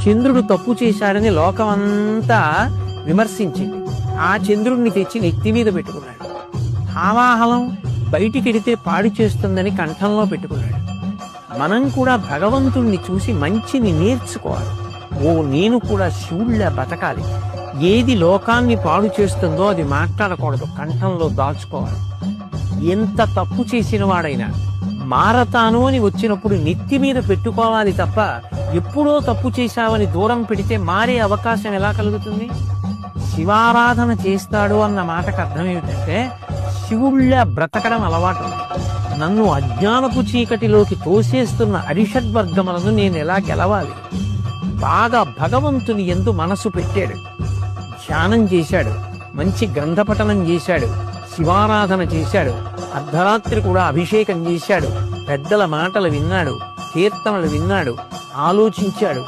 చంద్రుడు తప్పు చేశాడని లోకమంతా విమర్శించింది. ఆ చంద్రుడిని తెచ్చి నెత్తి మీద పెట్టుకున్నాడు. హాలాహలం బయటికెడితే పాడు చేస్తుందని కంఠంలో పెట్టుకున్నాడు. మనం కూడా భగవంతుణ్ణి చూసి మంచిని నేర్చుకోవాలి. నేను కూడా శివుళ్ళ బతకాలి. ఏది లోకాన్ని పాడు చేస్తుందో అది మాట్లాడకూడదు, కంఠంలో దాచుకోవాలి. ఎంత తప్పు చేసిన వాడైనా మారతాను అని వచ్చినప్పుడు నెత్తి మీద పెట్టుకోవాలి తప్ప ఎప్పుడో తప్పు చేశావని దూరం పెడితే మారే అవకాశం ఎలా కలుగుతుంది? శివారాధన చేస్తాడు అన్న మాటకు అర్థం ఏమిటంటే శివుళ్ళ బ్రతకడం అలవాటు. నన్ను అజ్ఞానపు చీకటిలోకి తోసేస్తున్న అరిషడ్వర్గములను నేను ఎలా గెలవాలి? బాగా భగవంతుని యందు మనసు పెట్టాడు, ధ్యానం చేశాడు, మంచి గ్రంథపఠనం చేశాడు, శివారాధన చేశాడు, అర్ధరాత్రి కూడా అభిషేకం చేశాడు, పెద్దల మాటలు విన్నాడు, కీర్తనలు విన్నాడు, ఆలోచించాడు.